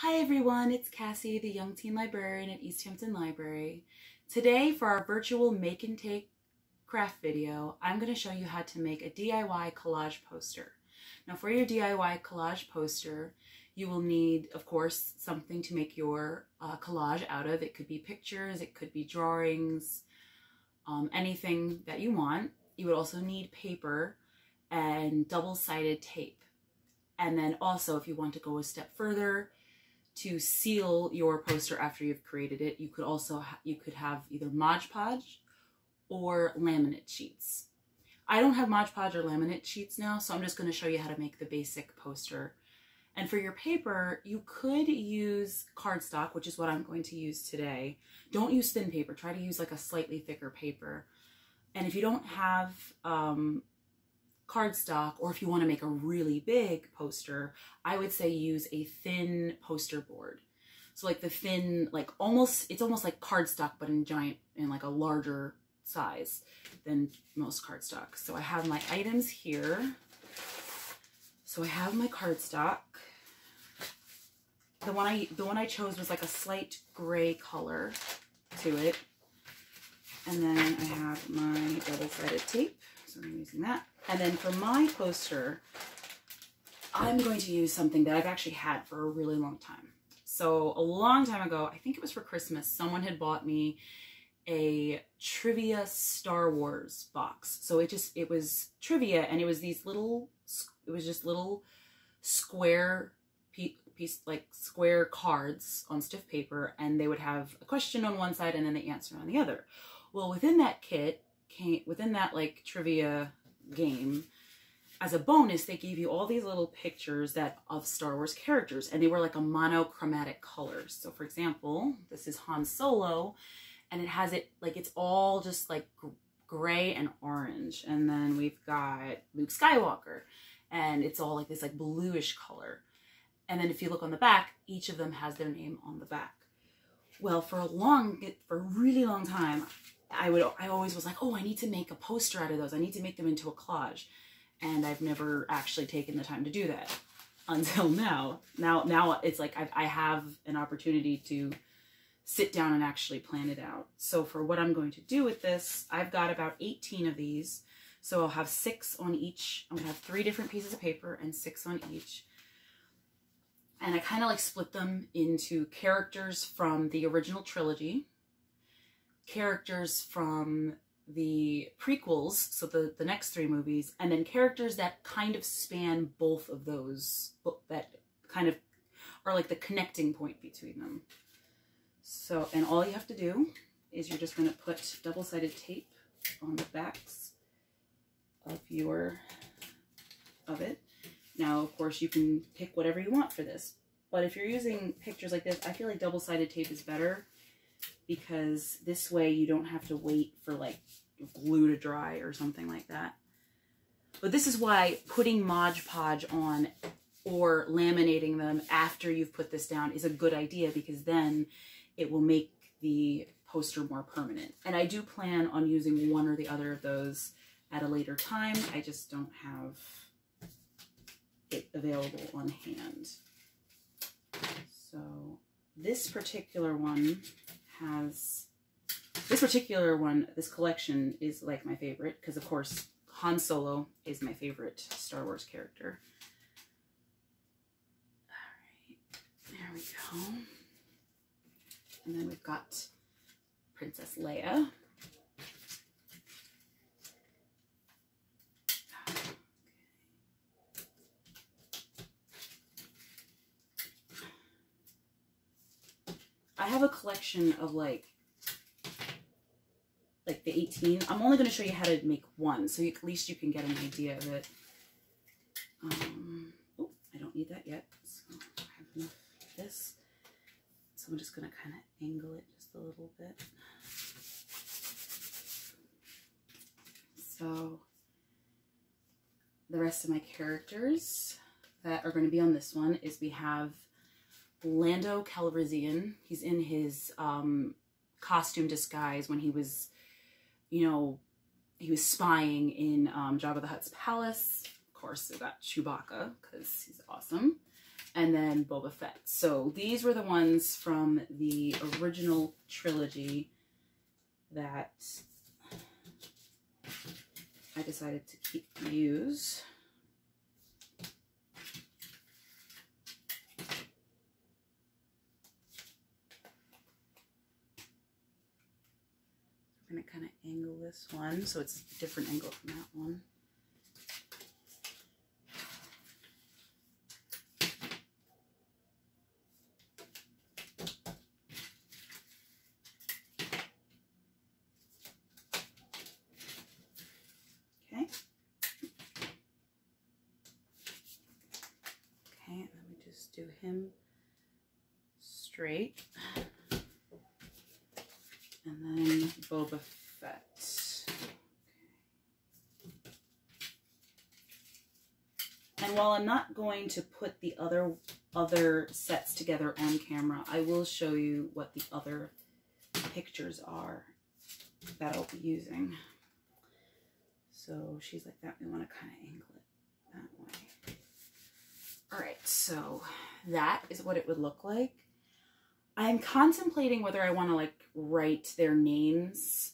Hi everyone, it's Cassie, the Young Teen Librarian at East Hampton Library. Today for our virtual make and take craft video, I'm going to show you how to make a DIY collage poster. Now for your DIY collage poster, you will need, of course, something to make your collage out of. It could be pictures, it could be drawings, anything that you want. You would also need paper and double-sided tape. And then also, if you want to go a step further, to seal your poster after you've created it, you could also have either Mod Podge or laminate sheets. I don't have Mod Podge or laminate sheets now, so I'm just going to show you how to make the basic poster. And for your paper, you could use cardstock, which is what I'm going to use today. Don't use thin paper. Try to use like a slightly thicker paper. And if you don't have cardstock, or if you want to make a really big poster, I would say use a thin poster board. So like the thin, like it's almost like cardstock, but in like a larger size than most cardstock. So I have my items here. So I have my cardstock. The one I chose was like a slight gray color to it. And then I have my double-sided tape. So I'm using that. And then for my poster, I'm going to use something that I've actually had for a really long time. So a long time ago, I think it was for Christmas, someone had bought me a trivia Star Wars box. So it was trivia, and it was just little square square cards on stiff paper, and they would have a question on one side and then the answer on the other. Well, within that kit, within that like trivia game, as a bonus, they gave you all these little pictures of Star Wars characters, and they were like a monochromatic color. So for example, this is Han Solo, and it has it's all just like gray and orange. And then we've got Luke Skywalker, and it's all like this like bluish color. And then if you look on the back, each of them has their name on the back. Well, for a really long time, I always was like, oh, I need to make a poster out of those. I need to make them into a collage. And I've never actually taken the time to do that until now. Now it's like I have an opportunity to sit down and actually plan it out. So for what I'm going to do with this, I've got about 18 of these. So I'll have 6 on each. I'm gonna have 3 different pieces of paper and 6 on each. And I kind of like split them into characters from the original trilogy, characters from the prequels, so the next 3 movies, and then characters that kind of span both of those, that kind of are like the connecting point between them. So, and all you have to do is you're just going to put double-sided tape on the backs of it. Now, of course, you can pick whatever you want for this, but if you're using pictures like this, I feel like double-sided tape is better, because this way you don't have to wait for like glue to dry or something like that. But this is why putting Mod Podge on or laminating them after you've put this down is a good idea, because then it will make the poster more permanent. And I do plan on using one or the other of those at a later time. I just don't have it available on hand. So this particular one, this collection is like my favorite, because of course Han Solo is my favorite Star Wars character. All right, there we go. And then we've got Princess Leia. I have a collection of like the 18. I'm only going to show you how to make one, so at least you can get an idea of it. Oh, I don't need that yet, so I have enough of this. So I'm just going to kind of angle it just a little bit. So the rest of my characters that are going to be on this one is we have Lando Calrissian. He's in his costume disguise when he was, he was spying in Jabba the Hutt's palace. Of course, we got Chewbacca, because he's awesome. and then Boba Fett. So these were the ones from the original trilogy that I decided to use. I'm going to kind of angle this one so it's a different angle from that one. Okay. Okay, and then we just do him straight. And then Boba Fett. Okay. And while I'm not going to put the other sets together on camera, I will show you what the other pictures are that I'll be using. So she's like that. We want to kind of angle it that way. All right, so that is what it would look like. I'm contemplating whether I want to like write their names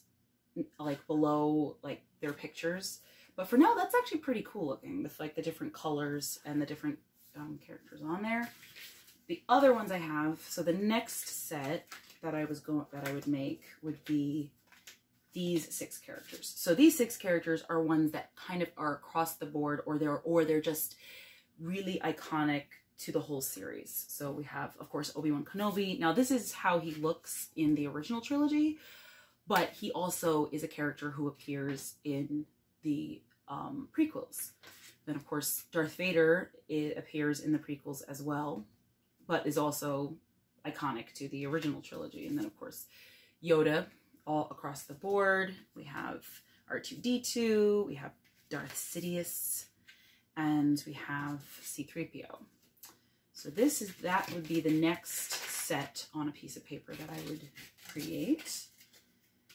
like below like their pictures, but for now that's actually pretty cool looking with like the different colors and the different characters on there. The other ones I have, so the next set that I would make would be these 6 characters. So these 6 characters are ones that kind of are across the board, or they're just really iconic to the whole series. So we have, of course, Obi-Wan Kenobi. Now this is how he looks in the original trilogy, but he also is a character who appears in the prequels. Then of course Darth Vader appears in the prequels as well, but is also iconic to the original trilogy. And then of course Yoda all across the board. We have R2-D2, we have Darth Sidious, and we have C-3PO. So that would be the next set on a piece of paper that I would create.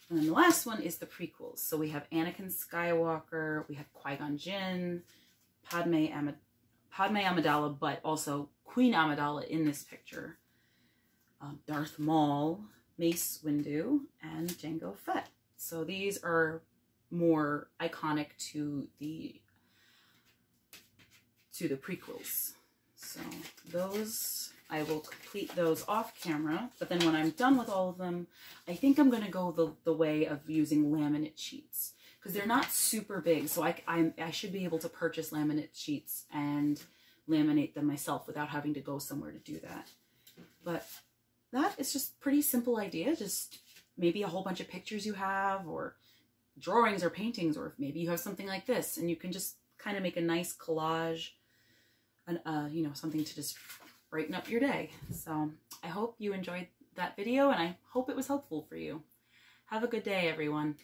And then the last one is the prequels. So we have Anakin Skywalker, we have Qui-Gon Jinn, Padme Amidala, but also Queen Amidala in this picture, Darth Maul, Mace Windu, and Jango Fett. So these are more iconic to the prequels. So those, I will complete those off camera, but then when I'm done with all of them, I think I'm going to go the way of using laminate sheets, because they're not super big. So I should be able to purchase laminate sheets and laminate them myself without having to go somewhere to do that. But that is just pretty simple idea. Just maybe a whole bunch of pictures you have, or drawings or paintings, or maybe you have something like this and you can just kind of make a nice collage, and you know, something to just brighten up your day. So I hope you enjoyed that video, and I hope it was helpful for you. Have a good day, everyone.